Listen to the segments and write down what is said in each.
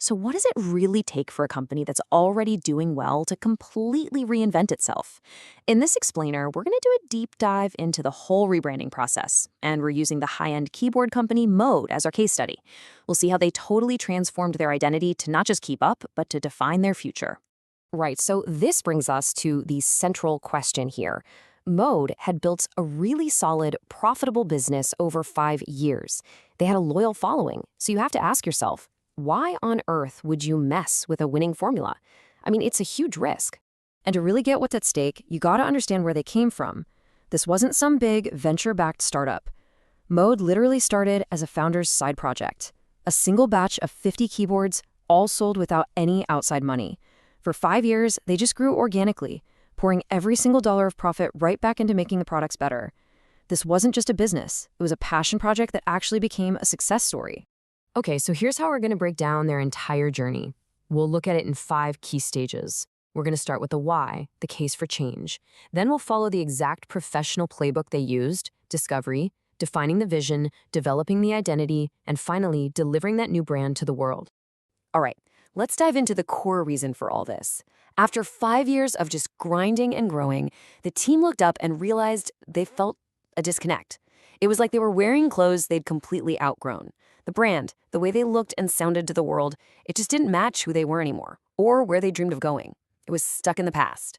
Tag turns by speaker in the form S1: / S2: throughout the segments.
S1: So what does it really take for a company that's already doing well to completely reinvent itself? In this explainer, we're going to do a deep dive into the whole rebranding process, and we're using the high-end keyboard company Mode as our case study. We'll see how they totally transformed their identity to not just keep up, but to define their future.
S2: Right, so this brings us to the central question here. Mode had built a really solid, profitable business over 5 years. They had a loyal following, so you have to ask yourself, why on earth would you mess with a winning formula? I mean, it's a huge risk. And to really get what's at stake, you gotta understand where they came from. This wasn't some big, venture-backed startup. Mode literally started as a founder's side project. A single batch of 50 keyboards, all sold without any outside money. For 5 years, they just grew organically, pouring every single dollar of profit right back into making the products better. This wasn't just a business. It was a passion project that actually became a success story.
S3: Okay, so here's how we're going to break down their entire journey. We'll look at it in 5 key stages. We're going to start with the why, the case for change. Then we'll follow the exact professional playbook they used, discovery, defining the vision, developing the identity, and finally, delivering that new brand to the world.
S2: All right, let's dive into the core reason for all this. After 5 years of just grinding and growing, the team looked up and realized they felt a disconnect. It was like they were wearing clothes they'd completely outgrown. The brand, the way they looked and sounded to the world, it just didn't match who they were anymore, or where they dreamed of going. It was stuck in the past.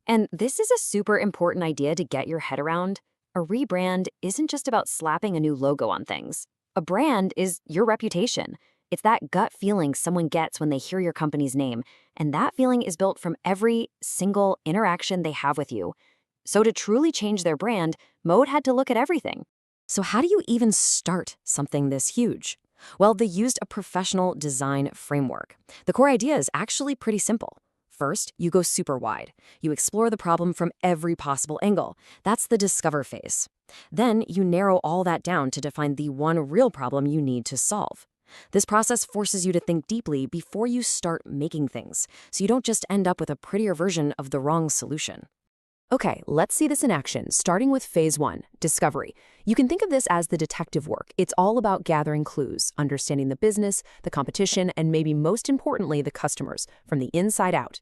S2: And this is a super important idea to get your head around. A rebrand isn't just about slapping a new logo on things. A brand is your reputation. It's that gut feeling someone gets when they hear your company's name, and that feeling is built from every single interaction they have with you. So to truly change their brand, Mode had to look at everything. So how do you even start something this huge? Well, they used a professional design framework. The core idea is actually pretty simple. First, you go super wide. You explore the problem from every possible angle. That's the discover phase. Then you narrow all that down to define the one real problem you need to solve. This process forces you to think deeply before you start making things, so you don't just end up with a prettier version of the wrong solution. Okay, let's see this in action, starting with phase 1, discovery. You can think of this as the detective work. It's all about gathering clues, understanding the business, the competition, and maybe most importantly, the customers, from the inside out.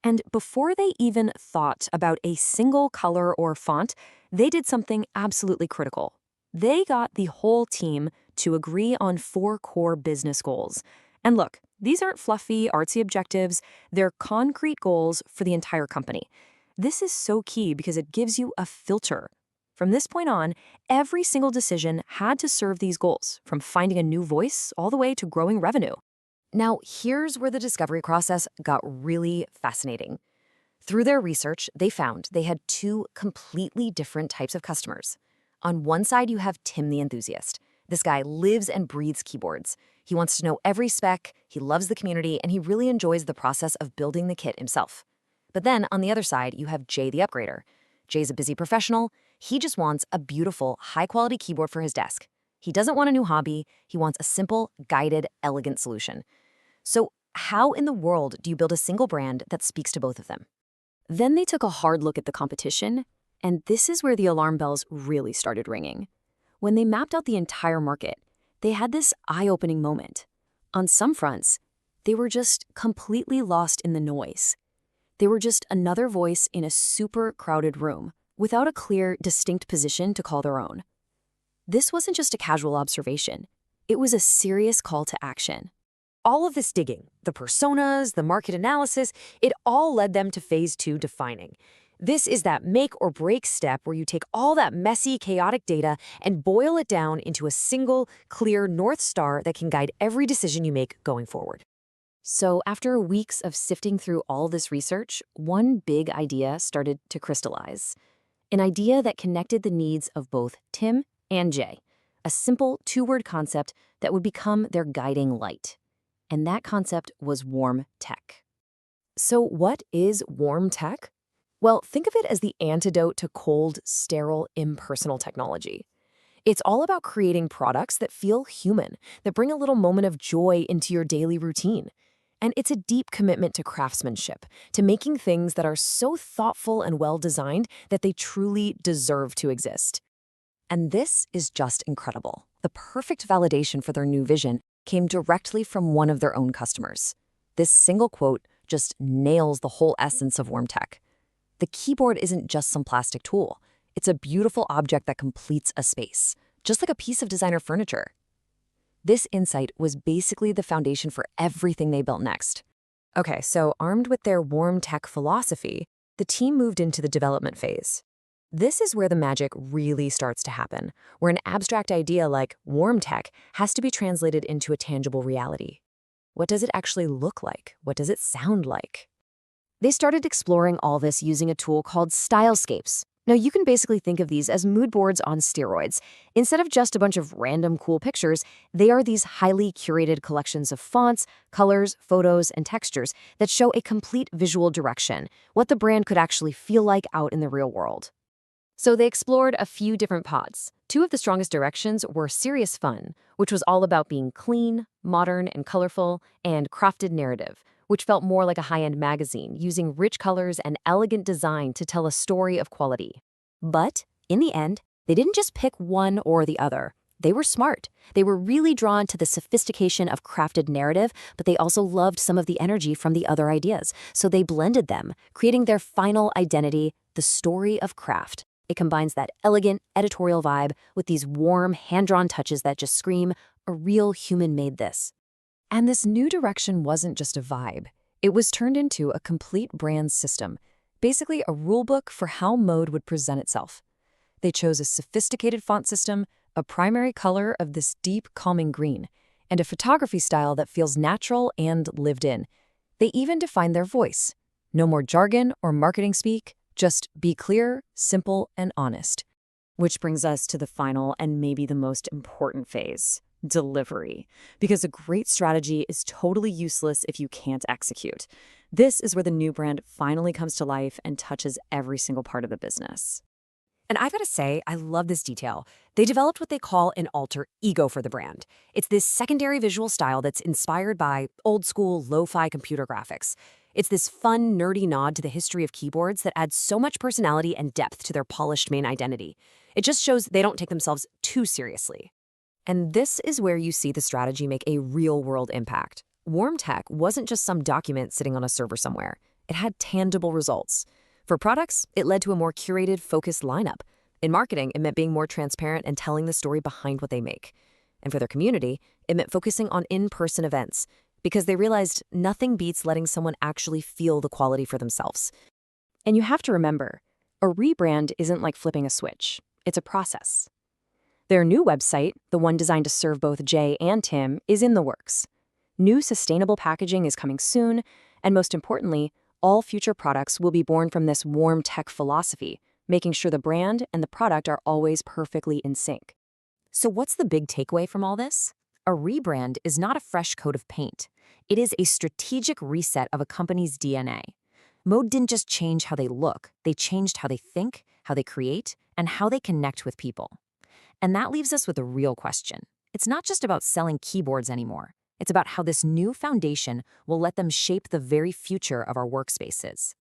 S2: And before they even thought about a single color or font, they did something absolutely critical. They got the whole team to agree on 4 core business goals. And look, these aren't fluffy, artsy objectives. They're concrete goals for the entire company. This is so key because it gives you a filter. From this point on, every single decision had to serve these goals, from finding a new voice all the way to growing revenue. Now, here's where the discovery process got really fascinating. Through their research, they found they had 2 completely different types of customers. On one side, you have Tim the enthusiast. This guy lives and breathes keyboards. He wants to know every spec, he loves the community, and he really enjoys the process of building the kit himself. But then, on the other side, you have Jay the upgrader. Jay's a busy professional. He just wants a beautiful, high-quality keyboard for his desk. He doesn't want a new hobby. He wants a simple, guided, elegant solution. So how in the world do you build a single brand that speaks to both of them? Then they took a hard look at the competition, and this is where the alarm bells really started ringing. When they mapped out the entire market, they had this eye-opening moment. On some fronts, they were just completely lost in the noise. They were just another voice in a super crowded room, without a clear, distinct position to call their own. This wasn't just a casual observation. It was a serious call to action. All of this digging, the personas, the market analysis, it all led them to phase 2 defining. This is that make or break step where you take all that messy, chaotic data and boil it down into a single, clear North Star that can guide every decision you make going forward. So after weeks of sifting through all this research, one big idea started to crystallize. An idea that connected the needs of both Tim and Jay. A simple 2-word concept that would become their guiding light. And that concept was warm tech. So what is warm tech? Well, think of it as the antidote to cold, sterile, impersonal technology. It's all about creating products that feel human, that bring a little moment of joy into your daily routine. And it's a deep commitment to craftsmanship, to making things that are so thoughtful and well-designed that they truly deserve to exist. And this is just incredible. The perfect validation for their new vision came directly from one of their own customers. This single quote just nails the whole essence of warm tech. The keyboard isn't just some plastic tool. It's a beautiful object that completes a space, just like a piece of designer furniture. This insight was basically the foundation for everything they built next.
S3: Okay, so armed with their warm tech philosophy, the team moved into the development phase. This is where the magic really starts to happen, where an abstract idea like warm tech has to be translated into a tangible reality. What does it actually look like? What does it sound like?
S2: They started exploring all this using a tool called stylescapes. Now, you can basically think of these as mood boards on steroids. Instead of just a bunch of random cool pictures, they are these highly curated collections of fonts, colors, photos, and textures that show a complete visual direction, what the brand could actually feel like out in the real world. So they explored a few different pods. Two of the strongest directions were serious fun, which was all about being clean, modern, and colorful, and crafted narrative, which felt more like a high-end magazine, using rich colors and elegant design to tell a story of quality. But in the end, they didn't just pick one or the other. They were smart. They were really drawn to the sophistication of crafted narrative, but they also loved some of the energy from the other ideas. So they blended them, creating their final identity, the story of craft. It combines that elegant editorial vibe with these warm, hand-drawn touches that just scream, a real human made this.
S3: And this new direction wasn't just a vibe. It was turned into a complete brand system, basically a rulebook for how mode would present itself. They chose a sophisticated font system, a primary color of this deep, calming green, and a photography style that feels natural and lived in. They even defined their voice. No more jargon or marketing speak, just be clear, simple, and honest.
S1: Which brings us to the final and maybe the most important phase, delivery. Because a great strategy is totally useless if you can't execute. This is where the new brand finally comes to life and touches every single part of the business.
S2: And I've got to say, I love this detail. They developed what they call an alter ego for the brand. It's this secondary visual style that's inspired by old-school lo-fi computer graphics. It's this fun, nerdy nod to the history of keyboards that adds so much personality and depth to their polished main identity. It just shows they don't take themselves too seriously. And this is where you see the strategy make a real-world impact. Warm tech wasn't just some document sitting on a server somewhere. It had tangible results. For products, it led to a more curated, focused lineup. In marketing, it meant being more transparent and telling the story behind what they make. And for their community, it meant focusing on in-person events, because they realized nothing beats letting someone actually feel the quality for themselves.
S1: And you have to remember, a rebrand isn't like flipping a switch. It's a process. Their new website, the one designed to serve both Jay and Tim, is in the works. New sustainable packaging is coming soon, and most importantly, all future products will be born from this warm tech philosophy, making sure the brand and the product are always perfectly in sync.
S2: So what's the big takeaway from all this? A rebrand is not a fresh coat of paint. It is a strategic reset of a company's DNA. Mode didn't just change how they look, they changed how they think, how they create, and how they connect with people. And that leaves us with a real question. It's not just about selling keyboards anymore. It's about how this new foundation will let them shape the very future of our workspaces.